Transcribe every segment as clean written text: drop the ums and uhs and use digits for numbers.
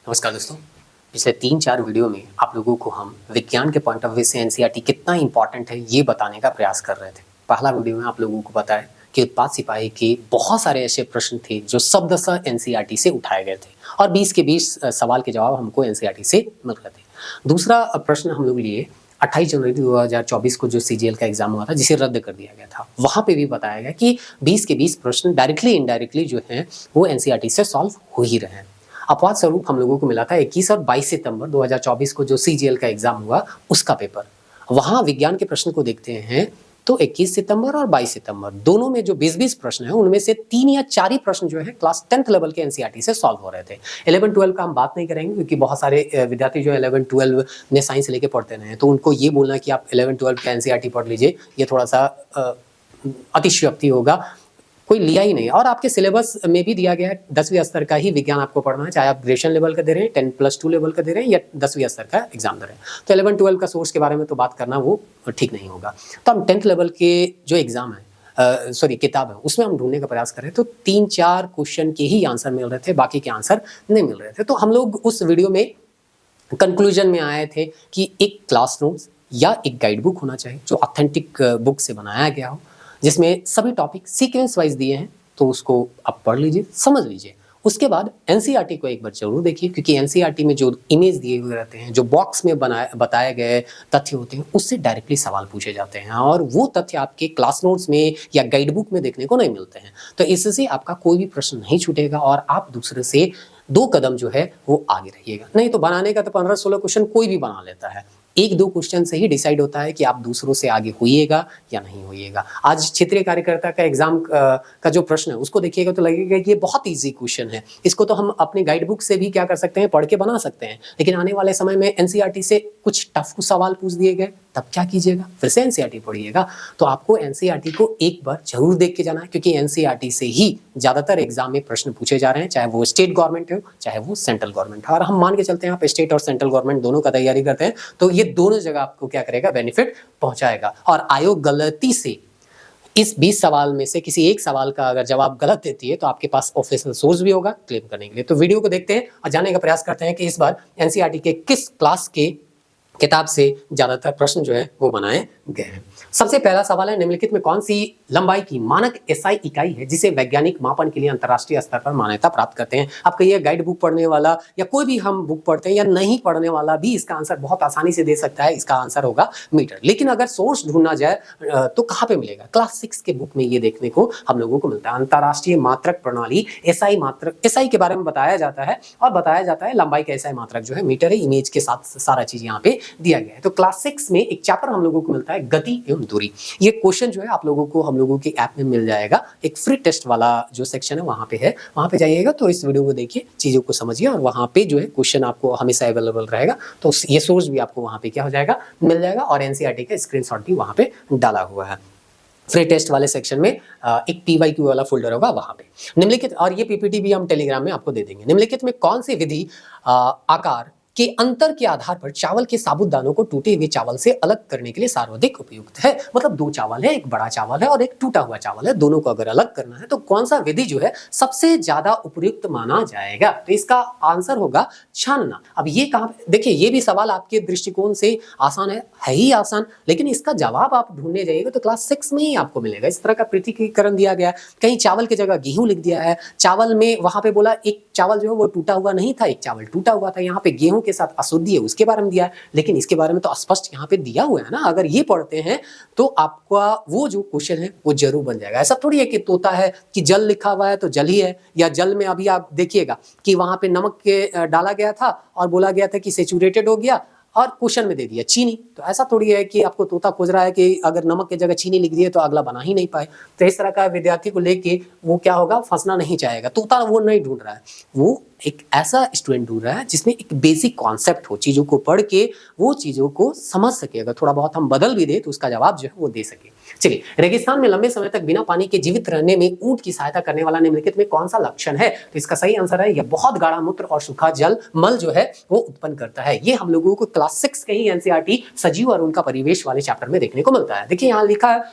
नमस्कार दोस्तों। पिछले 3-4 वीडियो में आप लोगों को हम विज्ञान के पॉइंट ऑफ व्यू से एनसीईआरटी कितना इंपॉर्टेंट है ये बताने का प्रयास कर रहे थे। पहला वीडियो में आप लोगों को बताया कि उत्पाद सिपाही के बहुत सारे ऐसे प्रश्न थे जो शब्दशः एनसीईआरटी से उठाए गए थे और 20 के 20 सवाल के जवाब हमको एनसीईआरटी से मिल रहे थे। दूसरा प्रश्न हम लोग लिए 28 जनवरी 2024 को जो सीजीएल का एग्जाम हुआ था जिसे रद्द कर दिया गया था, वहाँ पे भी बताया गया कि 20 के 20 प्रश्न डायरेक्टली इनडायरेक्टली जो हैं वो एनसीईआरटी से सॉल्व हो ही रहे हैं। अपवाद स्वरूप हम लोगों को मिला था 21 और 22 सितंबर 2024 को जो सीजीएल का एग्जाम हुआ उसका पेपर। वहाँ विज्ञान के प्रश्न को देखते हैं तो 21 सितंबर और 22 सितंबर दोनों में जो 20-20 प्रश्न हैं उनमें से 3 या 4 ही प्रश्न जो है क्लास 10th लेवल के एनसीईआरटी से सॉल्व हो रहे थे। 11-12 का हम बात नहीं करेंगे क्योंकि बहुत सारे विद्यार्थी जो 11-12 में साइंस लेके पढ़ते रहे हैं, तो उनको ये बोलना कि आप 11-12 का एनसीईआरटी पढ़ लीजिए ये थोड़ा सा अतिशयोक्ति होगा। कोई लिया ही नहीं और आपके सिलेबस में भी दिया गया है 10वीं स्तर का ही विज्ञान आपको पढ़ना है, चाहे आप ग्रेजुएशन लेवल का दे रहे हैं, 10+2 लेवल का दे रहे हैं या 10वीं स्तर का एग्जाम दे रहे हैं। तो 11-12 का सोर्स के बारे में तो बात करना वो ठीक नहीं होगा। तो हम 10th लेवल के जो एग्जाम है किताब है उसमें हम ढूंढने का प्रयास कर रहे थे, तो 3-4 क्वेश्चन के ही आंसर मिल रहे थे, बाकी के आंसर नहीं मिल रहे थे। तो हम लोग उस वीडियो में कंक्लूजन में आए थे कि एक क्लास नोट्स या एक गाइड बुक होना चाहिए जो ऑथेंटिक बुक से बनाया गया हो, जिसमें सभी टॉपिक सीक्वेंस वाइज दिए हैं, तो उसको आप पढ़ लीजिए, समझ लीजिए। उसके बाद एनसीईआरटी को एक बार जरूर देखिए क्योंकि एनसीईआरटी में जो इमेज दिए हुए रहते हैं, जो बॉक्स में बताए गए तथ्य होते हैं, उससे डायरेक्टली सवाल पूछे जाते हैं और वो तथ्य आपके क्लास नोट्स में या गाइड बुक में देखने को नहीं मिलते हैं। तो इससे आपका कोई भी प्रश्न नहीं छूटेगा और आप दूसरे से 2 कदम जो है वो आगे रहिएगा। नहीं तो बनाने का तो 15-16 क्वेश्चन कोई भी बना लेता है, 1-2 क्वेश्चन से ही डिसाइड होता है कि आप दूसरों से आगे होइएगा या नहीं होइएगा। आज क्षेत्रीय कार्यकर्ता का एग्जाम का जो प्रश्न है उसको देखिएगा तो लगेगा कि ये बहुत इजी क्वेश्चन है, इसको तो हम अपने गाइड बुक से भी क्या कर सकते हैं, पढ़ के बना सकते हैं। लेकिन आने वाले समय में एनसीईआरटी से कुछ टफ सवाल पूछ दिए गए, तब क्या कीजिएगा, फिर से एनसीईआरटी पढ़िएगा। तो आपको एनसीईआरटी को एक बार जरूर देख के जाना है क्योंकि एनसीईआरटी से ही ज्यादातर एग्जाम में प्रश्न पूछे जा रहे हैं, चाहे वो स्टेट गवर्नमेंट हो चाहे वो सेंट्रल गवर्नमेंट हो। और हम मान के चलते हैं आप स्टेट और सेंट्रल गवर्नमेंट दोनों का तैयारी करते हैं तो ये दोनों जगह आपको क्या करेगा, बेनिफिट पहुंचाएगा। और आयोग गलती से इस 20 सवाल में से किसी एक सवाल का अगर जवाब गलत देती है तो आपके पास ऑफिशियल सोर्स भी होगा क्लेम करने के लिए। तो वीडियो को देखते हैं और जानने का प्रयास करते हैं कि इस बार एनसीईआरटी के किस क्लास के किताब से ज्यादातर प्रश्न जो है वो बनाए गए हैं। सबसे पहला सवाल है, निम्नलिखित में कौन सी लंबाई की मानक एसआई इकाई है जिसे वैज्ञानिक मापन के लिए अंतर्राष्ट्रीय स्तर पर मान्यता प्राप्त करते हैं। आप कहिए गाइड बुक पढ़ने वाला या कोई भी हम बुक पढ़ते हैं या नहीं पढ़ने वाला भी इसका आंसर बहुत आसानी से दे सकता है, इसका आंसर होगा मीटर। लेकिन अगर सोर्स ढूंढना जाए तो कहाँ पे मिलेगा, क्लास 6 के बुक में ये देखने को हम लोगों को मिलता है। अंतर्राष्ट्रीय मात्रक प्रणाली एसआई मात्रक, एसआई के बारे में बताया जाता है और बताया जाता है लंबाई का एसआई मात्रक जो है मीटर है, इमेज के साथ सारा चीज यहाँ पे दिया गया है। तो क्लास 6 में एक चैप्टर हम लोगों को मिलता है गति एवं दूरी। ये क्वेश्चन जो है आप लोगों को हम लोगों के ऐप में मिल जाएगा, एक फ्री टेस्ट वाला जो सेक्शन है वहां पे है, वहां पे जाइएगा तो इस वीडियो को देखिए, चीजों को समझिए और वहां पे जो है क्वेश्चन आपको हमेशा अवेलेबल रहेगा। तो ये सोर्स भी आपको वहां पे क्या हो जाएगा, मिल जाएगा और एनसीईआरटी का स्क्रीनशॉट भी वहां पे डाला हुआ है। फ्री टेस्ट वाले सेक्शन में एक पीवाईक्यू वाला फोल्डर होगा वहां पे। निम्नलिखित, और ये पीपीटी भी हम टेलीग्राम में आपको दे देंगे। निम्नलिखित में कौन सी विधि आकार के अंतर के आधार पर चावल के साबुत दानों को टूटे हुए चावल से अलग करने के लिए सर्वाधिक उपयुक्त है। मतलब 2 चावल है, एक बड़ा चावल है और एक टूटा हुआ चावल है, दोनों को अगर अलग करना है तो कौन सा विधि जो है सबसे ज्यादा उपयुक्त माना जाएगा। तो इसका आंसर होगा छानना। अब ये कहाँ, देखिए ये भी सवाल आपके दृष्टिकोण से आसान है ही आसान, लेकिन इसका जवाब आप ढूंढने जाइएगा तो क्लास 6 में ही आपको मिलेगा। इस तरह का पृथकीकरण दिया गया है, कहीं चावल की जगह गेहूं लिख दिया है, चावल में वहां पे बोला एक चावल जो है वो टूटा हुआ नहीं था, एक चावल टूटा हुआ था, यहाँ पे गेहूं के साथ अशुद्धि है उसके बारे में दिया है, लेकिन इसके बारे में तो स्पष्ट यहाँ पे दिया हुआ है ना। अगर ये पढ़ते हैं तो आपका वो जो क्वेश्चन है वो जरूर बन जाएगा। ऐसा थोड़ी है कि तोता है कि जल लिखा हुआ है तो जल ही है, या जल में अभी आप देखिएगा कि वहां पे नमक के डाला गया था और बोला गया था कि सेचुरेटेड हो गया और क्वेश्चन में दे दिया चीनी। तो ऐसा थोड़ी है कि आपको तोता खोज रहा है कि अगर नमक की जगह चीनी लिख दिए तो अगला बना ही नहीं पाए। तो इस तरह का विद्यार्थी को लेके वो क्या होगा, फंसना नहीं चाहेगा। तोता वो नहीं ढूंढ रहा है, वो एक ऐसा स्टूडेंट ढूंढ रहा है जिसमें एक बेसिक कॉन्सेप्ट हो, चीजों को पढ़ के वो चीजों को समझ सके। अगर थोड़ा बहुत हम बदल भी दे तो उसका जवाब जो है वो दे सके। चलिए, रेगिस्तान में लंबे समय तक बिना पानी के जीवित रहने में ऊंट की सहायता करने वाला निम्नलिखित में कौन सा लक्षण है। तो इसका सही आंसर है यह बहुत गाढ़ा मूत्र और सूखा जल मल जो है वो उत्पन्न करता है। ये हम लोगों को क्लास 6 के ही एनसीईआरटी सजीव और उनका परिवेश वाले चैप्टर में देखने को मिलता है। देखिए यहाँ लिखा है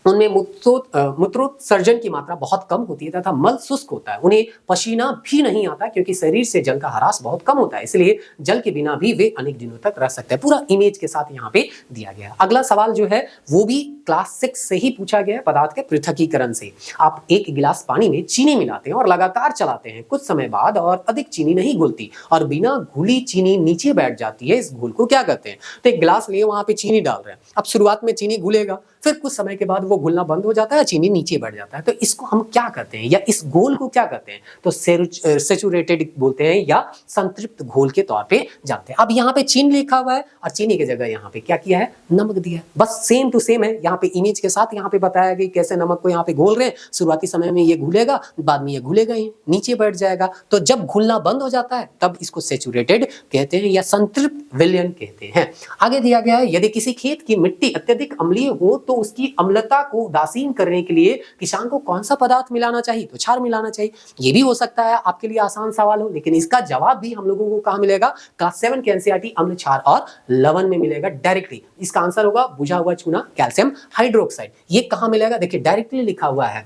उनमें मूत्रोत्सर्जन की मात्रा बहुत कम होती है तथा मल शुष्क होता है। उन्हें पसीना भी नहीं आता क्योंकि शरीर से जल का ह्रास बहुत कम होता है, इसलिए जल के बिना भी वे अनेक दिनों तक रह सकते हैं। पूरा इमेज के साथ यहाँ पे दिया गया है। अगला सवाल जो है वो भी क्लास 6 से ही पूछा गया है, पदार्थ के पृथकीकरण से। आप एक गिलास पानी में चीनी मिलाते हैं और लगातार चलाते हैं, कुछ समय बाद और अधिक चीनी नहीं घुलती और बिना घुली चीनी नीचे बैठ जाती है, इस घोल को क्या कहते हैं? तो एक गिलास लिए वहां पे चीनी डाल रहे हैं, अब शुरुआत में चीनी घुलेगा, फिर कुछ समय के बाद वो घुलना बंद हो जाता है, चीनी नीचे बढ़ जाता है। तो इसको हम क्या कहते हैं या इस घोल को क्या कहते हैं? तो सैचुरेटेड बोलते हैं या संतृप्त घोल के तौर पे जानते हैं। अब यहाँ पे चीनी लिखा हुआ है और चीनी की जगह यहाँ पे क्या किया है? नमक दिया है। बस सेम टू सेम है, यहाँ पे इमेज के साथ यहाँ पे बताया गया कैसे नमक को यहाँ पे घोल रहे हैं। शुरुआती समय में ये घुलेगा, बाद में ये घुलेगा ही, नीचे बैठ जाएगा। तो जब घुलना बंद हो जाता है तब इसको सैचुरेटेड कहते हैं या संतृप्त विलयन कहते हैं। आगे दिया गया है, यदि किसी खेत की मिट्टी अत्यधिक अम्लीय हो तो उसकी अम्लता को उदासीन करने के लिए किसान को कौन सा पदार्थ मिलाना चाहिए? तो क्षार मिलाना चाहिए। ये भी हो सकता है आपके लिए आसान सवाल हो, लेकिन इसका जवाब भी हम लोगों को कहां मिलेगा? क्लास 7 के एनसीईआरटी अम्ल, क्षार और लवण में मिलेगा डायरेक्टली। इसका आंसर होगा बुझा हुआ चूना, कैल्शियम हाइड्रोक्साइड। ये कहां मिलेगा? देखिए डायरेक्टली लिखा हुआ है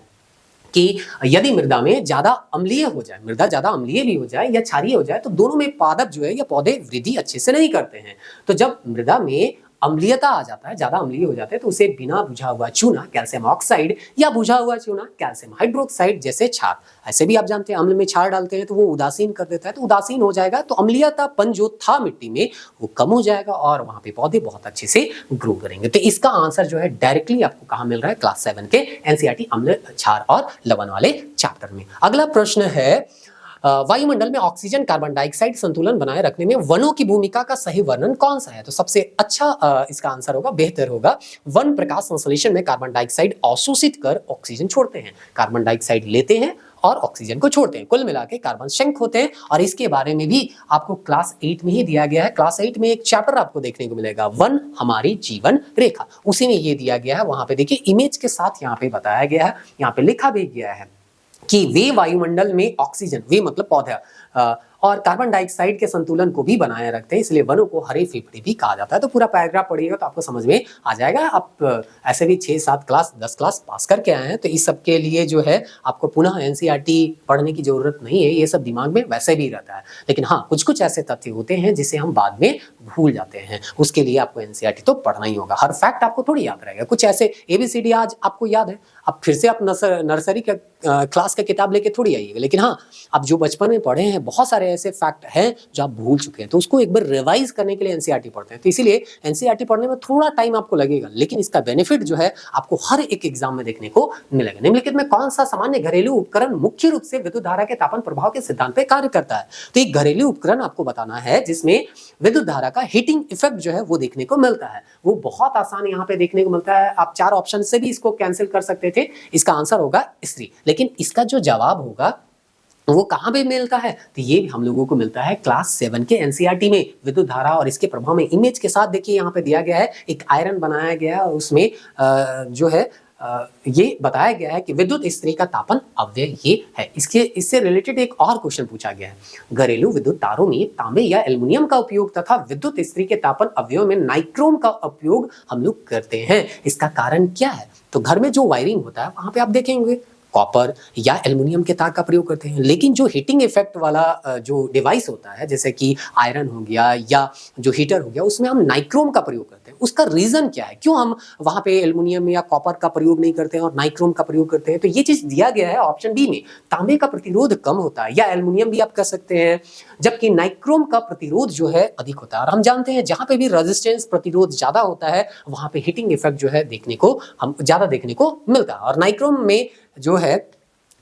कि यदि मृदा में ज्यादा अम्लीय हो जाए, मृदा ज्यादा अम्लीय भी हो जाए या क्षारीय हो जाए, तो दोनों में पादप जो है या पौधे वृद्धि अच्छे से नहीं करते हैं। तो जब मृदा में अम्लीयता आ जाता है, ज्यादा अम्लीय हो जाते हैं, तो उसे बिना बुझा हुआ चूना कैल्शियम ऑक्साइड या बुझा हुआ चूना कैल्शियम हाइड्रोक्साइड जैसे क्षार, ऐसे भी आप जानते हैं अम्ल में क्षार डालते हैं तो वो उदासीन कर देता है, तो उदासीन हो जाएगा तो अम्लीयतापन जो था मिट्टी में वो कम हो जाएगा और वहां पे पौधे बहुत अच्छे से ग्रो करेंगे। तो इसका आंसर जो है डायरेक्टली आपको कहां मिल रहा है? क्लास 7 के एनसीईआरटी अम्ल, क्षार और लवण वाले चैप्टर में। अगला प्रश्न है, वायुमंडल में ऑक्सीजन कार्बन डाइऑक्साइड संतुलन बनाए रखने में वनों की भूमिका का सही वर्णन कौन सा है? तो सबसे अच्छा इसका आंसर होगा, बेहतर होगा, वन प्रकाश संश्लेषण में कार्बन डाइऑक्साइड अवशोषित कर ऑक्सीजन छोड़ते हैं, कार्बन डाइऑक्साइड लेते हैं और ऑक्सीजन को छोड़ते हैं, कुल मिला के कार्बन शंख होते हैं। और इसके बारे में भी आपको क्लास 8 में ही दिया गया है। क्लास 8 में एक चैप्टर आपको देखने को मिलेगा, वन हमारी जीवन रेखा, उसी में ये दिया गया है। वहां पे देखिए इमेज के साथ यहाँ पे बताया गया है, यहाँ पे लिखा भी गया है कि वे वायुमंडल में ऑक्सीजन, वे मतलब पौधा, और कार्बन डाइऑक्साइड के संतुलन को भी बनाए रखते हैं, इसलिए वनों को हरे फेफड़े भी कहा जाता है। तो पूरा पैराग्राफ पढ़िएगा तो आपको समझ में आ जाएगा। आप ऐसे भी 6-7 क्लास 10 क्लास पास करके आए हैं, तो इस सब के लिए जो है आपको पुनः एनसीईआरटी पढ़ने की जरूरत नहीं है, ये सब दिमाग में वैसे भी रहता है। लेकिन हाँ, कुछ कुछ ऐसे तथ्य होते हैं जिसे हम बाद में भूल जाते हैं, उसके लिए आपको एनसीईआरटी तो पढ़ना ही होगा। हर फैक्ट आपको थोड़ी याद रहेगा, कुछ ऐसे ABCD आज आपको याद है, अब फिर से आप नर्सरी का क्लास का किताब लेके थोड़ी आइएगा। लेकिन हाँ, आप जो बचपन में पढ़े हैं बहुत सारे ऐसे फैक्ट हैं जो आप भूल चुके हैं, तो उसको एक बार रिवाइज करने के लिए एनसीईआरटी पढ़ते हैं। तो इसीलिए एनसीईआरटी पढ़ने में थोड़ा टाइम आपको लगेगा, लेकिन इसका बेनिफिट जो है आपको हर एक एग्जाम में देखने को मिलेगा। निम्नलिखित में कौन सा सामान्य घरेलू उपकरण मुख्य रूप से विद्युत धारा के तापन प्रभाव के सिद्धांत पे कार्य करता है? तो एक घरेलू उपकरण आपको बताना है जिसमें विद्युत धारा का हीटिंग इफेक्ट जो है वो देखने को मिलता है। वो बहुत आसान यहाँ पे देखने को मिलता है। आप 4 ऑप्शन से भी इसको कैंसिल कर सकते थे। इसका आंसर होगा इस्त्री, लेकिन इसका जो जवाब होगा वो कहां पे मिलता है? तो ये हम लोगों को मिलता है क्लास 7 के एनसीईआरटी में, विद्युत धारा और इसके प्रभाव में। इमेज के साथ देखिए यहाँ पे दिया गया है, एक आयरन बनाया गया है और उसमें जो है ये बताया गया है कि विद्युत इस्त्री का तापन अव्यय ये है। इससे रिलेटेड एक और क्वेश्चन पूछा गया है, घरेलू विद्युत तारों में तांबे या एल्युमिनियम का उपयोग तथा विद्युत इस्त्री के तापन अवयव में नाइक्रोम का उपयोग हम लोग करते हैं, इसका कारण क्या है? तो घर में जो वायरिंग होता है वहां पे आप देखेंगे कॉपर या एल्युमिनियम के तार का प्रयोग करते हैं, लेकिन जो हीटिंग इफेक्ट वाला जो डिवाइस होता है जैसे कि आयरन हो गया या जो हीटर हो गया, उसमें हम नाइक्रोम का प्रयोग करते हैं। उसका रीजन क्या है, क्यों हम वहां पे एल्युमिनियम या कॉपर का प्रयोग नहीं करते हैं और नाइक्रोम का प्रयोग करते हैं? तो ये चीज दिया गया है ऑप्शन बी में, तांबे का प्रतिरोध कम होता है, या एल्युमिनियम भी आप कर सकते हैं, जबकि नाइक्रोम का प्रतिरोध जो है अधिक होता है। और हम जानते हैं जहां पे भी रेजिस्टेंस प्रतिरोध ज्यादा होता है वहां पे हीटिंग इफेक्ट जो है देखने को हम ज्यादा देखने को मिलता है, और नाइक्रोम में जो है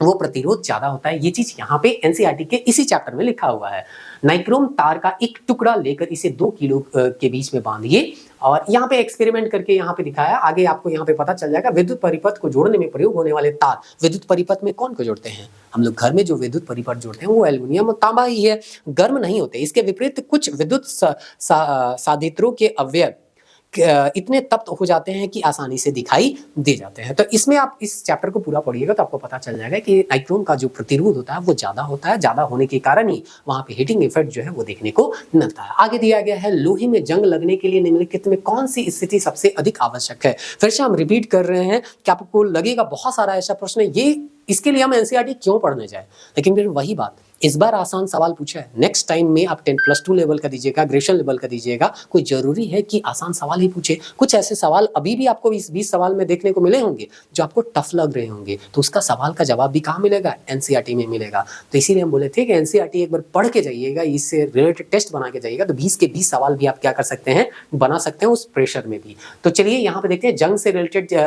वो प्रतिरोध ज्यादा होता है। ये चीज यहाँ पे एनसीईआरटी के इसी चैप्टर में लिखा हुआ है। नाइक्रोम तार का एक टुकड़ा लेकर इसे 2 किलो के बीच में बांधिए, और यहाँ पे एक्सपेरिमेंट करके यहाँ पे दिखाया, आगे आपको यहाँ पे पता चल जाएगा। विद्युत परिपथ को जोड़ने में प्रयोग होने वाले तार, विद्युत परिपथ में कौन को जोड़ते हैं हम लोग? घर में जो विद्युत परिपथ जोड़ते हैं वो एल्युमिनियम और तांबा ही है, गर्म नहीं होते। इसके विपरीत कुछ विद्युत साधित्रों के अवयव इतने तप्त हो जाते हैं कि आसानी से दिखाई दे जाते हैं। तो इसमें आप इस चैप्टर को पूरा पढ़िएगा तो आपको पता चल जाएगा कि नाइट्रोन का जो प्रतिरोध होता है वो ज़्यादा होता है, ज़्यादा होने के कारण ही वहाँ पे हीटिंग इफेक्ट जो है वो देखने को मिलता है। आगे दिया गया है, लोहे में जंग लगने के लिए निम्नलिखित में कौन सी स्थिति सबसे अधिक आवश्यक है। फिर से हम रिपीट कर रहे हैं कि आपको लगेगा बहुत सारा ऐसा प्रश्न है, ये इसके लिए हम एनसीईआरटी क्यों पढ़ने जाए, लेकिन फिर वही बात, इस बार आसान सवाल पूछा है, नेक्स्ट टाइम में आप 10+2 लेवल का दीजिएगा, ग्रेजुएशन लेवल का दीजिएगा, कोई जरूरी है कि आसान सवाल ही पूछे। कुछ ऐसे सवाल अभी भी आपको इस 20 सवाल में देखने को मिले होंगे जो आपको टफ लग रहे होंगे, तो उसका सवाल का जवाब भी कहाँ मिलेगा, एनसीईआरटी में मिलेगा। तो इसीलिए हम बोले थे कि एनसीईआरटी एक बार पढ़ के जाइएगा, इससे रिलेटेड टेस्ट बना के जाइएगा, तो 20 के 20 सवाल भी आप क्या कर सकते हैं, बना सकते हैं उस प्रेशर में भी। तो चलिए यहाँ पे देखते हैं, जंग से रिलेटेड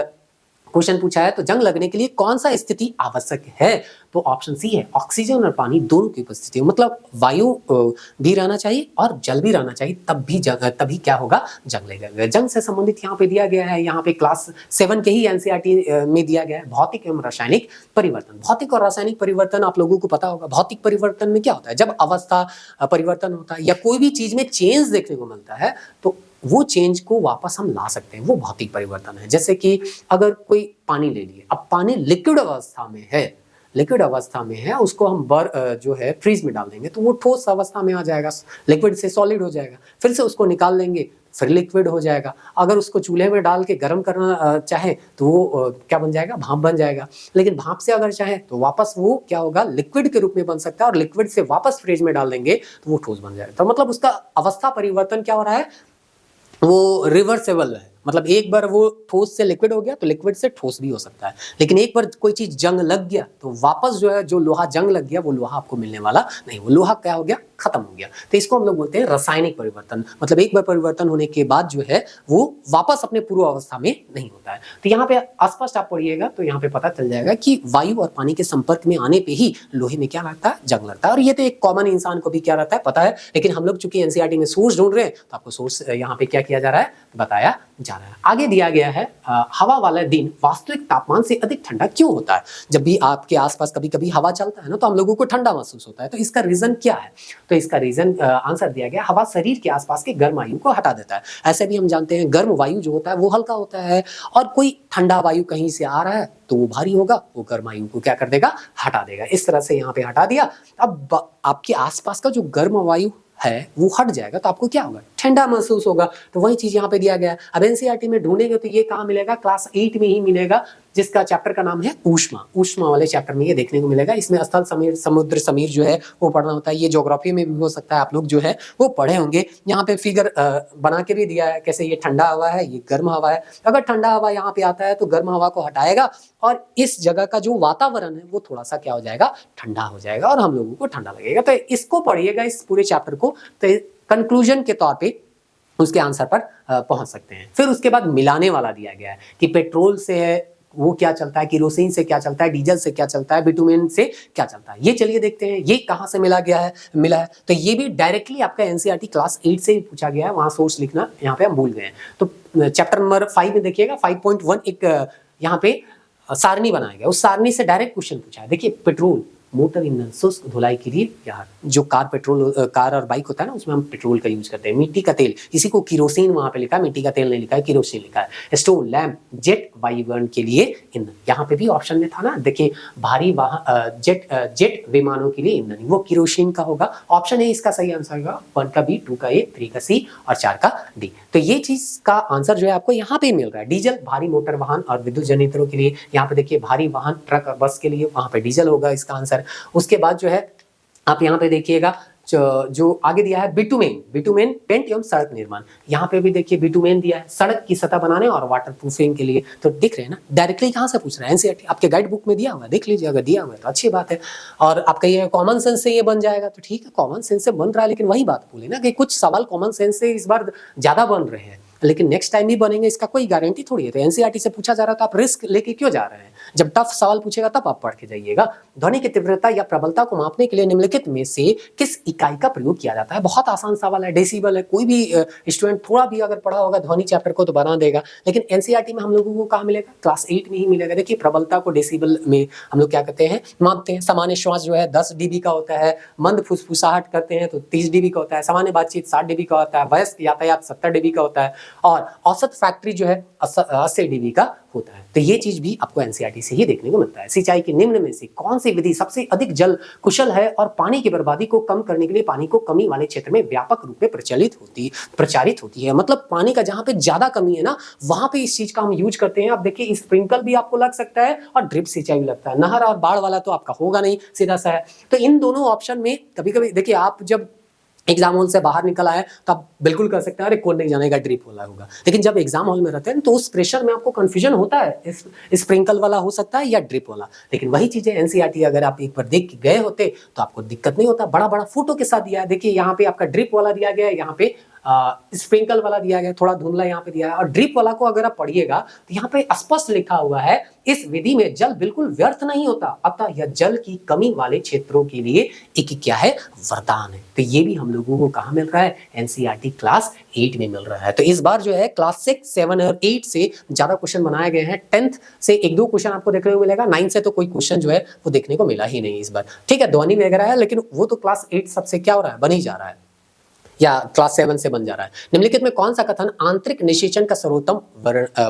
क्वेश्चन पूछा है, तो जंग लगने के लिए कौन सा स्थिति आवश्यक है, तो ऑप्शन सी है, ऑक्सीजन और पानी दोनों की उपस्थिति, मतलब वायु भी रहना चाहिए और जल भी रहना चाहिए, तभी क्या होगा, जंग लगेगा। जंग से संबंधित यहाँ पे दिया गया है, यहाँ पे क्लास 7 के ही एनसीईआरटी में दिया गया है, भौतिक एवं रासायनिक परिवर्तन। भौतिक और रासायनिक परिवर्तन आप लोगों को पता होगा। भौतिक परिवर्तन में क्या होता है, जब अवस्था परिवर्तन होता है या कोई भी चीज में चेंज देखने को मिलता है, तो वो चेंज को वापस हम ला सकते हैं, वो भौतिक परिवर्तन है। जैसे कि अगर कोई पानी ले लिए, अब पानी लिक्विड अवस्था में है, उसको हम जो है फ्रीज में डाल देंगे तो वो ठोस अवस्था में आ जाएगा, लिक्विड से सॉलिड हो जाएगा, फिर से उसको निकाल लेंगे, फिर लिक्विड हो जाएगा। अगर उसको चूल्हे में डाल के गर्म करना चाहे तो वो क्या बन जाएगा, भाप बन जाएगा। लेकिन भाप से अगर चाहे तो वापस वो क्या होगा, लिक्विड के रूप में बन सकता है, और लिक्विड से वापस फ्रिज में डाल देंगे तो वो ठोस बन जाएगा। तो मतलब उसका अवस्था परिवर्तन क्या हो रहा है, वो रिवर्सेबल है, मतलब एक बार वो ठोस से लिक्विड हो गया तो लिक्विड से ठोस भी हो सकता है। लेकिन एक बार कोई चीज जंग लग गया तो वापस जो है, जो लोहा जंग लग गया वो लोहा आपको मिलने वाला नहीं, वो लोहा क्या हो गया, खत्म हो गया। तो इसको हम लोग बोलते हैं रासायनिक परिवर्तन, मतलब एक बार परिवर्तन होने के बाद जो है वो वापस अपने पूर्व अवस्था में नहीं होता है। तो यहाँ पे स्पष्ट आप पढ़िएगा तो यहाँ पे पता चल जाएगा कि वायु और पानी के संपर्क में आने पे ही लोहे में क्या लगता है, जंग लगता है। और ये तो एक कॉमन इंसान को भी क्या रहता है, पता है, लेकिन हम लोग चूंकि एनसीईआरटी में सोर्स ढूंढ रहे हैं तो आपको सोर्स यहाँ पे क्या किया जा रहा है, बताया जा रहा है। आगे दिया गया है, हवा वाला दिन वास्तविक तापमान से अधिक ठंडा क्यों होता है। जब भी आपके आसपास कभी कभी हवा चलता है ना, तो हम लोगों को ठंडा महसूस होता है, तो इसका रीजन क्या है, तो इसका रीजन आंसर दिया गया, हवा शरीर के आसपास के गर्म वायु को हटा देता है। ऐसे भी हम जानते हैं गर्म वायु जो होता है वो हल्का होता है, और कोई ठंडा वायु कहीं से आ रहा है तो वो भारी होगा, वो गर्म वायु को क्या कर देगा, हटा देगा। इस तरह से यहाँ पे हटा दिया। अब आपके आसपास का जो गर्म वायु है वो हट जाएगा तो आपको क्या होगा, ठंडा महसूस होगा। तो वही चीज यहाँ पे दिया गया है। अब एनसीईआरटी में ढूंढेंगे तो ये कहाँ मिलेगा, क्लास 8 में ही मिलेगा, जिसका चैप्टर का नाम है ऊष्मा। ऊष्मा वाले चैप्टर में ये देखने को मिलेगा। इसमें स्थल समीर, समुद्र समीर जो है वो पढ़ना होता है। ये ज्योग्राफी में भी हो सकता है, आप लोग जो है वो पढ़े होंगे। यहाँ पे फिगर बना के भी दिया है, कैसे ये ठंडा हवा है, ये गर्म हवा है। अगर ठंडा हवा यहाँ पे आता है तो गर्म हवा को हटाएगा, और इस जगह का जो वातावरण है वो थोड़ा सा क्या हो जाएगा, ठंडा हो जाएगा, और हम लोगों को ठंडा लगेगा। तो इसको पढ़िएगा, इस पूरे चैप्टर को, तो कंक्लूजन के तौर पे उसके आंसर पर पहुंच सकते हैं। फिर उसके बाद मिलाने वाला दिया गया है कि पेट्रोल से है वो क्या चलता है, केरोसिन से क्या चलता है, डीजल से क्या चलता है, बिटुमेन से क्या चलता है। ये चलिए देखते हैं ये कहां से मिला है। तो ये भी डायरेक्टली आपका एनसीईआरटी क्लास 8 से ही पूछा गया है, वहां सोर्स लिखना यहाँ पे हम भूल गए हैं। तो चैप्टर नंबर 5 में देखिएगा 5.1 एक यहाँ पे सारणी बनाया गया, उस सारणी से डायरेक्ट क्वेश्चन पूछा है। देखिए, पेट्रोल मोटर ईंधन शुष्क धुलाई के लिए, या जो कार और बाइक होता है ना, उसमें हम पेट्रोल का यूज करते हैं। मिट्टी का तेल, इसी को किरोसिन वहां पे लिखा है, मिट्टी का तेल नहीं लिखा है, किरोसिन लिखा है। स्टोन लैंप, जेट वायुयान के लिए ईंधन, यहाँ पे भी ऑप्शन में था ना, देखिए भारी वाहन जेट विमानों के लिए ईंधन, वो किरोसिन का होगा। ऑप्शन है इसका सही आंसर होगा 1 का बी, 2 का ए, 3 का सी और 4 का डी। तो ये चीज का आंसर जो है आपको यहाँ पे मिल रहा है। डीजल भारी मोटर वाहन और विद्युत जनरेटरों के लिए, यहाँ पे देखिए भारी वाहन ट्रक और बस के लिए, वहां पे डीजल होगा इसका आंसर। उसके बाद जो है आप यहाँ पे देखिएगा जो आगे दिया है बिटुमेन पेंट एवं सड़क निर्माण, यहाँ पे भी देखिए बिटुमेन दिया है सड़क की सतह बनाने और वाटर प्रूफिंग के लिए। तो दिख रहे हैं ना, डायरेक्टली कहाँ से पूछ रहे हैं, एनसीईआरटी आपके गाइड बुक में दिया हुआ है, देख लीजिए, अगर दिया हुआ है तो अच्छी बात है। और आपका ये कॉमन सेंस से ये बन जाएगा तो ठीक है, कॉमन सेंस से बन रहा है, लेकिन वही बात बोले ना कि कुछ सवाल कॉमन सेंस से इस बार ज्यादा बन रहे हैं, लेकिन नेक्स्ट टाइम भी बनेंगे इसका कोई गारंटी थोड़ी है। तो एनसीईआरटी से पूछा जा रहा है तो आप रिस्क लेके क्यों जा रहे हैं। जब टफ सवाल पूछेगा तब आप पढ़ के जाइएगा। ध्वनि की तीव्रता या प्रबलता को मापने के लिए निम्नलिखित में से किस इकाई का प्रयोग किया जाता है? बहुत आसान सवाल है, डेसिबल है। कोई भी स्टूडेंट थोड़ा भी अगर पढ़ा होगा ध्वनि चैप्टर को तो बना देगा, लेकिन एनसीईआरटी में हम लोगों को कहाँ मिलेगा? क्लास 8 में ही मिलेगा। देखिए प्रबलता को डेसिबल में हम लोग क्या करते हैं, मापते हैं। सामान्य श्वास जो है 10 dB का होता है, मंद फुसफुसाहट करते हैं तो 30 dB का होता है, सामान्य बातचीत 60 dB का होता है, वयस्क यातायात 70 dB का होता है और औसत फैक्ट्री जो है 80 dB का होता है। तो ये चीज भी आपको एनसीईआरटी से ही देखने को मिलता है। सिंचाई के निम्न में से कौन सी विधि सबसे अधिक जल कुशल है और पानी की बर्बादी को कम करने के लिए पानी को कमी वाले क्षेत्र में व्यापक रूप में प्रचारित होती है? मतलब पानी का जहां पे ज्यादा कमी है ना, वहां पे इस चीज का हम यूज करते हैं। आप देखिए स्प्रिंकल भी आपको लग सकता है और ड्रिप सिंचाई भी लगता है। नहर और बाढ़ वाला तो आपका होगा नहीं, सीधा सा है। तो इन दोनों ऑप्शन में कभी कभी देखिए, आप जब एग्जाम हॉल से बाहर निकल आए तो आप बिल्कुल कर सकते हैं, अरे कौन नहीं जानेगा ड्रिप वाला होगा। लेकिन जब एग्जाम हॉल में रहते हैं तो उस प्रेशर में आपको कंफ्यूजन होता है, स्प्रिंकल वाला हो सकता है या ड्रिप वाला। लेकिन वही चीजें एनसीईआरटी अगर आप एक बार देख के गए होते तो आपको दिक्कत नहीं होता। बड़ा बड़ा फोटो के साथ दिया है, देखिए यहाँ पे आपका ड्रिप वाला दिया गया है, यहाँ पे स्प्रिंकल वाला दिया गया, थोड़ा धुंधला यहाँ पे दिया है। और ड्रिप वाला को अगर आप पढ़िएगा तो यहाँ पे स्पष्ट लिखा हुआ है, इस विधि में जल बिल्कुल व्यर्थ नहीं होता, अतः यह जल की कमी वाले क्षेत्रों के लिए एक क्या है, वरदान है। तो ये भी हम लोगों को कहाँ मिल रहा है? एनसीईआरटी क्लास 8 में मिल रहा है। तो इस बार जो है क्लास 6, 7 और 8 से ज्यादा क्वेश्चन बनाए गए हैं। 10th से 1-2 क्वेश्चन आपको देखने को मिलेगा, 9 से तो कोई क्वेश्चन जो है वो देखने को मिला ही नहीं इस बार। ठीक है, ध्वनि वगैरह है, लेकिन वो तो क्लास 8 सबसे क्या हो रहा है, बन ही जा रहा है, या क्लास 7 से बन जा रहा है। निम्नलिखित में कौन सा कथन आंतरिक निषेचन का सर्वोत्तम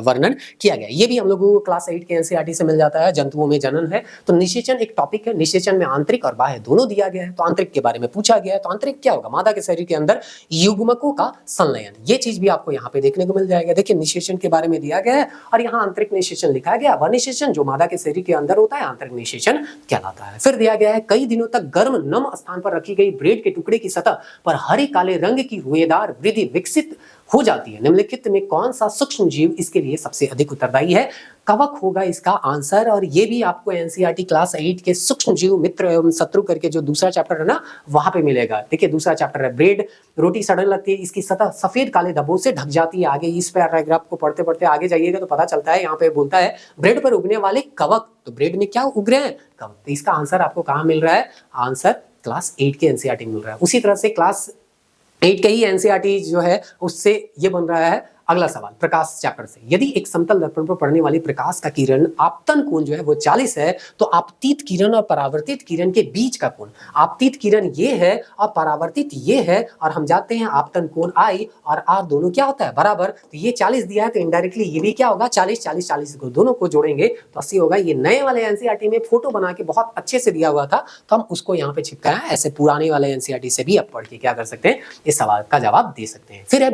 वर्णन किया गया? ये भी हम लोगों को क्लास 8 के एनसीईआरटी से मिल जाता है। जंतुओं में जनन है तो निषेचन एक टॉपिक है। निषेचन में आंतरिक और बाह्य दोनों दिया गया है। तो आंतरिक के बारे में पूछा गया है, तो आंतरिक क्या होगा? मादा के शरीर के अंदर युग्मकों का संलयन। ये चीज भी आपको यहाँ पे देखने को मिल जाएगा। देखिए निषेचन के बारे में दिया गया है और यहाँ आंतरिक निषेचन लिखा गया। वह निषेचन जो मादा के शरीर के अंदर होता है आंतरिक निषेचन कहलाता है। फिर दिया गया है, कई दिनों तक गर्म नम स्थान पर रखी गई ब्रेड के टुकड़े की सतह पर हरे काले रंग की रुएदार वृद्धि विकसित हो जाती है। निम्नलिखित में कौन सा सूक्ष्म जीव इसके लिए सबसे अधिक उत्तरदायी है? कवक होगा इसका आंसर। और ये भी आपको एनसीईआरटी क्लास 8 के सूक्ष्म जीव मित्र एवं शत्रु करके जो दूसरा चैप्टर है ना, वहां पे मिलेगा। देखिए दूसरा चैप्टर है ब्रेड, रोटी सड़ने लगती है, इसकी सतह सफेद काले धब्बों से ढक जाती है। आगे इस पैराग्राफ को पढ़ते पढ़ते आगे जाइएगा तो पता चलता है, यहाँ पे बोलता है ब्रेड पर उगने वाले कवक। तो ब्रेड में क्या उग रहे हैं? कवक। तो इसका आंसर आपको कहाँ मिल रहा है? आंसर क्लास 8 के एनसीईआरटी मिल रहा है। उसी तरह से क्लास 8 के ही एनसीईआरटी जो है उससे ये बन रहा है। अगला सवाल प्रकाश चैप्टर से, यदि एक समतल दर्पण पर पड़ने वाली प्रकाश का किरण आपतन कोण जो है वो 40 है, तो आपतित किरण और परावर्तित किरण के बीच का कोण, आपतित किरण ये है और परावर्तित ये है, और हम जानते हैं आपतन कोण I और R दोनों क्या होता है, बराबर। तो ये 40 दिया है तो इनडायरेक्टली ये भी क्या होगा, 40 40 40 को दोनों को जोड़ेंगे तो 80 होगा। ये नए वाले एनसीईआरटी में फोटो बना के बहुत अच्छे से दिया हुआ था तो हम उसको यहाँ पे चिपकाया है। ऐसे पुराने वाले एनसीईआरटी से भी आप पढ़ के क्या कर सकते हैं, इस सवाल का जवाब दे सकते हैं। फिर है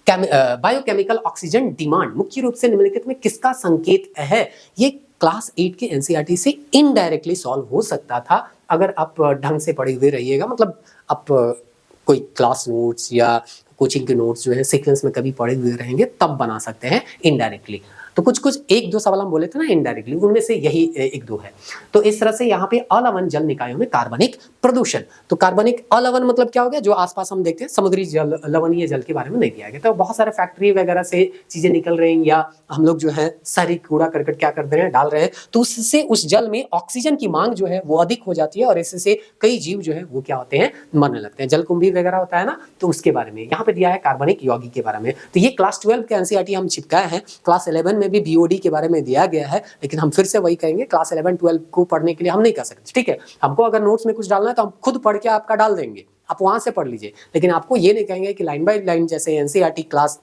बायोकेमिकल ऑक्सीजन डिमांड मुख्य रूप से निम्नलिखित में किसका संकेत है? ये क्लास 8 के एनसीईआरटी से इनडायरेक्टली सॉल्व हो सकता था अगर आप ढंग से पढ़े हुए रहिएगा। मतलब आप कोई क्लास नोट्स या कोचिंग के नोट्स जो है सीक्वेंस में कभी पढ़े हुए रहेंगे तब बना सकते हैं इनडायरेक्टली। तो कुछ कुछ 1-2 सवाल हम बोले थे ना इनडायरेक्टली, उनमें से यही 1-2 है। तो इस तरह से यहाँ पे अलवण जल निकायों में कार्बनिक प्रदूषण, तो कार्बनिक अलवण मतलब क्या हो गया, जो आसपास हम देखते हैं समुद्री जल, लवणीय जल के बारे में नहीं दिया गया। तो बहुत सारे फैक्ट्री वगैरह से चीजें निकल रही हैं या हम लोग जो है सारी कूड़ा करकट क्या कर रहे हैं, डाल रहे हैं, तो उससे उस जल में ऑक्सीजन की मांग जो है वो अधिक हो जाती है और इससे कई जीव जो है वो क्या होते हैं, मरने लगते हैं। जलकुंभी वगैरह होता है ना, तो उसके बारे में यहाँ पे दिया है कार्बनिक यौगिक के बारे में। तो ये क्लास 12 के एनसीईआरटी हम चिपकाए हैं। क्लास 11 में भी बीओडी के बारे में दिया गया है, लेकिन हम फिर से वही कहेंगे, क्लास 11-12 को पढ़ने के लिए हम नहीं कर सकते। ठीक है, हमको अगर नोट्स में कुछ डालना है तो हम खुद पढ़ के आपका डाल देंगे, आप वहां से पढ़ लीजिए, लेकिन आपको ये नहीं कहेंगे कि लाइन बाय लाइन जैसे एनसीईआरटी क्लास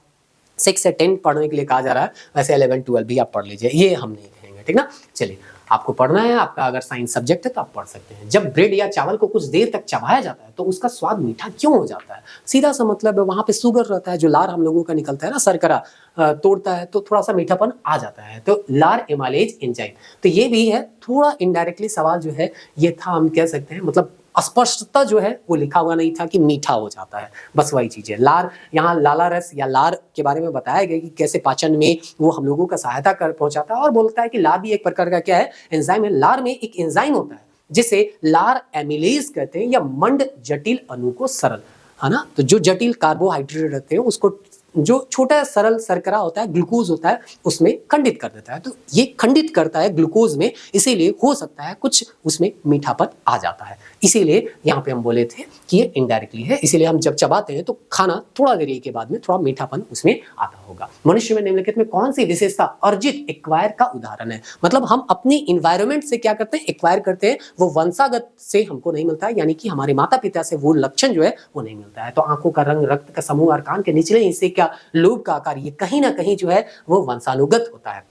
6 से 10 पढ़ने के लिए कहा जा रहा है वैसे 11-12 भी आप पढ़ लीजिए, ये हम नहीं कहेंगे। ठीक ना, चलिए आपको पढ़ना है, आपका अगर साइंस सब्जेक्ट है तो आप पढ़ सकते हैं। जब ब्रेड या चावल को कुछ देर तक चबाया जाता है तो उसका स्वाद मीठा क्यों हो जाता है? सीधा सा मतलब है, वहां पे शुगर रहता है, जो लार हम लोगों का निकलता है ना, शर्करा तोड़ता है तो थोड़ा सा मीठापन आ जाता है, तो लार एमाइलेज एंजाइम। तो ये भी है थोड़ा इनडायरेक्टली सवाल जो है ये था, हम कह सकते हैं, मतलब स्पष्टता जो है वो लिखा हुआ नहीं था कि मीठा हो जाता है, बस वही चीज है। लार, यहाँ लाला रस या लार के बारे में बताया गया कि कैसे पाचन में वो हम लोगों का सहायता कर पहुंचाता है, और बोलता है कि लार भी एक प्रकार का क्या है, एंजाइम है। लार में एक एंजाइम होता है जिसे लार एमिलेज कहते हैं, या मंड जटिल अणु को सरल, है ना, तो जो जटिल कार्बोहाइड्रेट रहते हैं उसको जो छोटा सरल शर्करा होता है, ग्लूकोज होता है, उसमें खंडित कर देता है। तो ये खंडित करता है ग्लूकोज में, इसीलिए हो सकता है कुछ उसमें मीठापन आ जाता है। इसीलिए यहाँ पे हम बोले थे कि ये इनडायरेक्टली है, इसीलिए हम जब चबाते हैं तो खाना थोड़ा देरी के बाद में थोड़ा मीठापन उसमें आता होगा। मनुष्य में निम्नलिखित में कौन सी विशेषता अर्जित एक्वायर का उदाहरण है? मतलब हम अपनी इन्वायरमेंट से क्या करते हैं, एक्वायर करते हैं, वो वंशागत से हमको नहीं मिलता है, यानी कि हमारे माता पिता से वो लक्षण जो है वो नहीं मिलता है। तो आंखों का रंग, रक्त का समूह और कान के निचले हिस्से का लोब का आकार, ये कहीं ना कहीं जो है वो वंशानुगत होता है।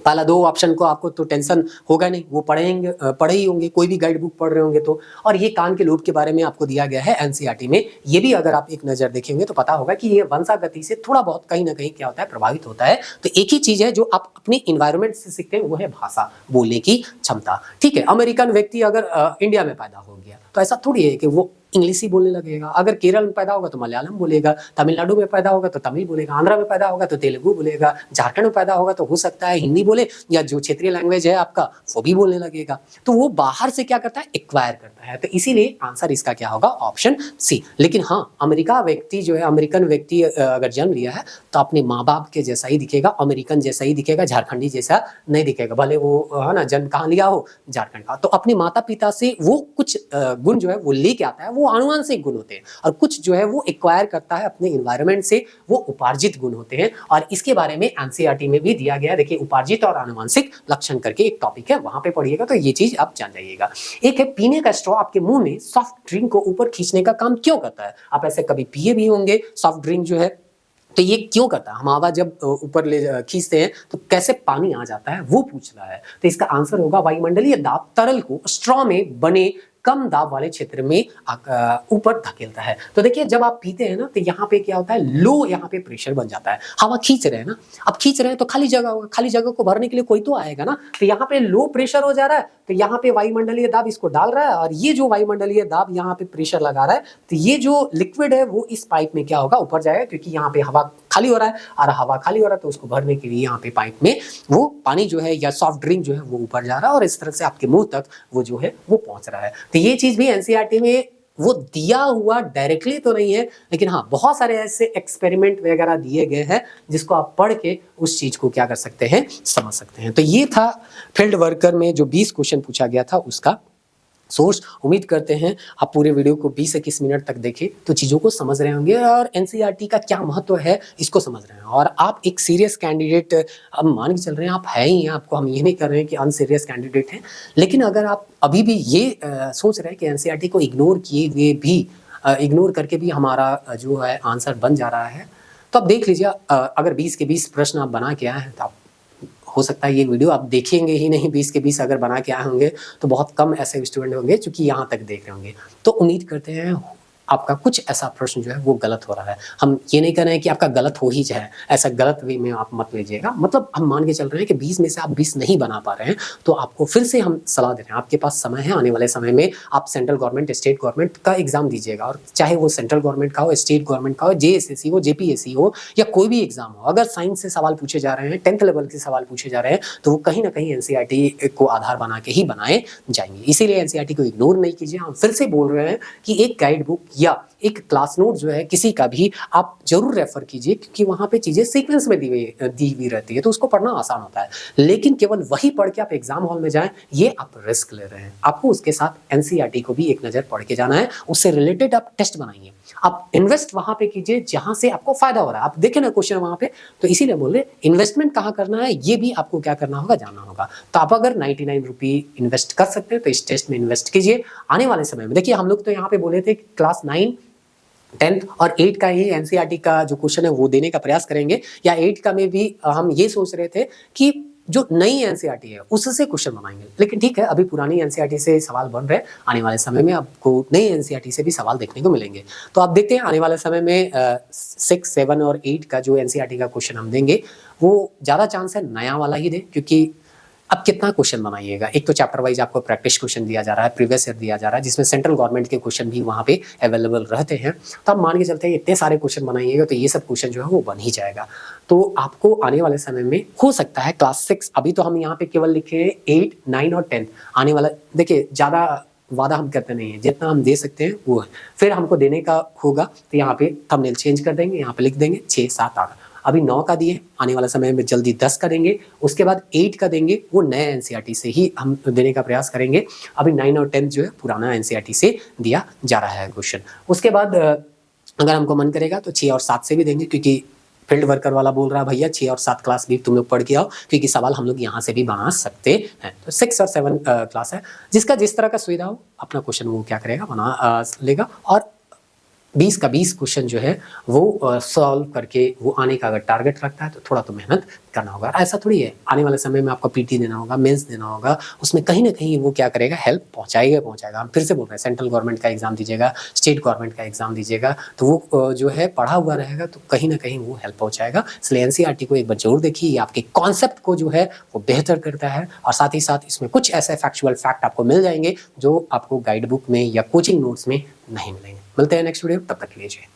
पहला दो ऑप्शन को आपको तो टेंशन होगा नहीं, वो पढ़े ही होंगे, कोई भी गाइड बुक पढ़ रहे होंगे तो। और ये कान के लोब के बारे में आपको दिया गया है एनसीईआरटी में, ये भी अगर आप एक नजर देखेंगे तो पता होगा कि ये वंशागति से थोड़ा बहुत कहीं ना कहीं क्या होता है, प्रभावित होता है। तो एक ही चीज है जो आप अपनी इन्वायरमेंट से सीखते हैं, वो है भाषा, बोलने की क्षमता। ठीक है, अमेरिकन व्यक्ति अगर इंडिया में पैदा हो गया तो ऐसा थोड़ी है कि वो इंग्लिश ही बोलने लगेगा। अगर केरल में पैदा होगा तो मलयालम बोलेगा, तमिलनाडु में पैदा होगा तो तमिल बोलेगा, आंध्रा में पैदा होगा तो तेलुगु बोलेगा, झारखंड में पैदा होगा तो हो सकता है हिंदी बोले, या जो क्षेत्रीय लैंग्वेज है आपका वो भी बोलने लगेगा। तो वो बाहर से क्या करता है, एक्वायर करता है। तो इसीलिए आंसर इसका क्या होगा, ऑप्शन सी। लेकिन हाँ, अमेरिका व्यक्ति जो है, अमेरिकन व्यक्ति अगर जन्म लिया है तो अपने माँ बाप के जैसा ही दिखेगा, अमेरिकन जैसा ही दिखेगा, झारखंडी जैसा नहीं दिखेगा। भले वो है ना जन्म कहाँ लिया हो, झारखंड का, तो अपने माता पिता से वो कुछ गुण जो है वो लेके आता है, वो आनुवंशिक गुण होते हैं। और कुछ जो है वो एक्वायर करता है अपने इन्वायरमेंट से, वो उपार्जित गुण होते हैं। और इसके बारे में एनसीईआरटी में भी दिया गया है। देखिए, उपार्जित और आनुवंशिक लक्षण करके एक टॉपिक है, वहां पे पढ़िएगा तो ये चीज आप जान जाइएगा। एक है, पीने का स्ट्रॉ आपके मुंह में सॉफ्ट ड्रिंक को ऊपर खींचने का काम क्यों करता है? आप ऐसे कभी पिए भी होंगे सॉफ्ट ड्रिंक जो है, तो ये क्यों करता है? हम हवा जब ऊपर ले खींचते हैं तो कैसे पानी आ जाता है, वो पूछ रहा है। तो इसका आंसर होगा, वायुमंडलीय दाब तरल को स्ट्रॉ में बने कम दाब वाले क्षेत्र में ऊपर धकेलता है। तो देखिए, जब आप पीते हैं ना तो यहाँ पे क्या होता है, लो यहाँ पे प्रेशर बन जाता है। हवा खींच रहे हैं ना, अब खींच रहे हैं तो खाली जगह होगा, खाली जगह को भरने के लिए कोई तो आएगा ना। तो यहाँ पे लो प्रेशर हो जा रहा है, तो यहाँ पे वायुमंडलीय दाब इसको डाल रहा है, और ये जो वायुमंडलीय दाब यहाँ पे प्रेशर लगा रहा है, तो ये जो लिक्विड है वो इस पाइप में क्या होगा, ऊपर जाएगा, क्योंकि यहाँ पे हवा खाली हो रहा है, और हवा खाली हो रहा है तो उसको भरने के लिए यहाँ पे पाइप में वो पानी जो है या सॉफ्ट ड्रिंक जो है वो ऊपर जा रहा है, और इस तरह से आपके मुंह तक वो जो है वो पहुंच रहा है। तो ये चीज भी एनसीईआरटी में वो दिया हुआ डायरेक्टली तो नहीं है, लेकिन हाँ, बहुत सारे ऐसे एक्सपेरिमेंट वगैरह दिए गए हैं जिसको आप पढ़ के उस चीज को क्या कर सकते हैं, समझ सकते हैं। तो ये था फील्ड वर्कर में जो 20 क्वेश्चन पूछा गया था उसका सोर्स। उम्मीद करते हैं आप पूरे वीडियो को 20 से 21 मिनट तक देखें तो चीज़ों को समझ रहे होंगे, और एनसीईआरटी का क्या महत्व है इसको समझ रहे हैं। और आप एक सीरियस कैंडिडेट, अब मान के चल रहे हैं आप है ही हैं, आपको हम ये नहीं कर रहे हैं कि अनसीरियस कैंडिडेट हैं, लेकिन अगर आप अभी भी ये सोच रहे हैं कि एनसीईआरटी को इग्नोर किए हुए भी, इग्नोर करके भी हमारा जो है आंसर बन जा रहा है, तो आप देख लीजिए, अगर 20 के 20 प्रश्न आप बना के आए हैं तो आप हो सकता है ये वीडियो आप देखेंगे ही नहीं, 20 के 20 अगर बना के आए होंगे तो बहुत कम ऐसे स्टूडेंट होंगे जो कि यहाँ तक देख रहे होंगे। तो उम्मीद करते हैं आपका कुछ ऐसा प्रश्न जो है वो गलत हो रहा है। हम ये नहीं कह रहे हैं कि आपका गलत हो ही जाए, ऐसा गलत वे में आप मत लीजिएगा। मतलब हम मान के चल रहे हैं कि 20 में से आप 20 नहीं बना पा रहे हैं, तो आपको फिर से हम सलाह दे रहे हैं, आपके पास समय है, आने वाले समय में आप सेंट्रल गवर्नमेंट, स्टेट गवर्नमेंट का एग्जाम दीजिएगा, और चाहे वो सेंट्रल गवर्नमेंट का हो, स्टेट गवर्नमेंट का हो, जेएसएससी हो, जेपीएससी हो, या कोई भी एग्जाम हो। अगर साइंस से सवाल पूछे जा रहे हैं, 10th लेवल के सवाल पूछे जा रहे हैं, तो वो कहीं ना कहीं एनसीईआरटी को आधार बना के ही बनाए जाएंगे। इसीलिए एनसीईआरटी को इग्नोर नहीं कीजिए। हम फिर से बोल रहे हैं कि एक गाइड बुक या एक क्लास नोट जो है किसी का भी आप जरूर रेफर कीजिए, क्योंकि वहां पे चीजें सीक्वेंस में दी हुई रहती है, तो उसको पढ़ना आसान होता है। लेकिन केवल वही पढ़ के आप एग्जाम हॉल में जाएं, ये आप रिस्क ले रहे हैं। आपको उसके साथ एनसीईआरटी को भी एक नजर पढ़ के जाना है, उससे रिलेटेड आप टेस्ट बनाइए, आप इन्वेस्ट वहां पे कीजिए जहां से आपको फायदा हो रहा है। आप देखें ना क्वेश्चन वहां पे, तो इसीलिए बोल रहे इन्वेस्टमेंट कहाँ करना है, ये भी आपको क्या करना होगा, जानना होगा। तो आप अगर 99 रुपये इन्वेस्ट कर सकते हैं तो इस टेस्ट में इन्वेस्ट कीजिए। आने वाले समय में देखिए, हम लोग तो यहाँ पे बोले थे क्लास 9, 10th और 8 का ही एनसीईआरटी का जो क्वेश्चन है वो देने का प्रयास करेंगे, या 8 का में भी हम ये सोच रहे थे कि जो नई एनसीईआरटी है उससे क्वेश्चन बनाएंगे। लेकिन ठीक है, अभी पुरानी एनसीईआरटी से सवाल बन रहे हैं, आने वाले समय में आपको नई एनसीईआरटी से भी सवाल देखने को मिलेंगे। तो आप देखते हैं आने वाले समय में 6, 7 और 8 का जो एनसीईआरटी का क्वेश्चन हम देंगे वो ज़्यादा चांस है नया वाला ही दें, क्योंकि अब कितना क्वेश्चन बनाइएगा। एक तो चैप्टर वाइज आपको प्रैक्टिस क्वेश्चन दिया जा रहा है, प्रीवियस ईयर दिया जा रहा है, जिसमें सेंट्रल गवर्नमेंट के क्वेश्चन भी वहाँ पे अवेलेबल रहते हैं। तो आप मान के चलते हैं इतने सारे क्वेश्चन बनाइएगा तो ये सब क्वेश्चन जो है वो बन ही जाएगा। तो आपको आने वाले समय में हो सकता है क्लास 6, अभी तो हम यहाँ पे केवल लिखे 8, 9 और 10, आने वाला देखिए ज़्यादा वादा हम करते नहीं है, जितना हम दे सकते हैं वो है। फिर हमको देने का होगा तो यहाँ पे थंबनेल चेंज कर देंगे, यहाँ पे लिख देंगे 6, 7, 8। अभी 9 का दिए, आने वाला समय में जल्दी 10 का देंगे, उसके बाद 8 का देंगे, वो नए एनसीईआरटी से ही हम देने का प्रयास करेंगे। अभी 9 और 10 जो है पुराना एनसीईआरटी से दिया जा रहा है क्वेश्चन। उसके बाद अगर हमको मन करेगा तो 6 और 7 से भी देंगे, क्योंकि फील्ड वर्कर वाला बोल रहा है भैया 6 और 7 क्लास भी तुम लोग पढ़ के आओ, क्योंकि सवाल हम लोग यहाँ से भी बना सकते हैं। तो 6 और 7 क्लास है, जिसका जिस तरह का सुविधा हो अपना क्वेश्चन वो क्या करेगा, बना लेगा। और 20 का 20 क्वेश्चन जो है वो सॉल्व करके वो आने का अगर टारगेट रखता है तो थोड़ा तो मेहनत करना होगा। ऐसा थोड़ी है आने वाले समय में आपको पीटी देना होगा, मेंस देना होगा, उसमें कहीं ना कहीं वो क्या करेगा, हेल्प पहुंचाएगा। हम फिर से बोल रहे हैं, सेंट्रल गवर्नमेंट का एग्जाम दीजिएगा, स्टेट गवर्नमेंट का एग्जाम दीजिएगा, तो वो जो है पढ़ा हुआ रहेगा तो कहीं ना कहीं वो हेल्प पहुंचाएगा। इसलिए एनसीईआरटी को एक बार जरूर देखिए, ये आपके कॉन्सेप्ट को जो है वो बेहतर करता है। और साथ ही साथ इसमें कुछ ऐसे फैक्चुअल फैक्ट आपको मिल जाएंगे जो आपको गाइड बुक में या कोचिंग नोट्स में नहीं मिलेंगे। मिलते हैं नेक्स्ट वीडियो, तब तक के लिए।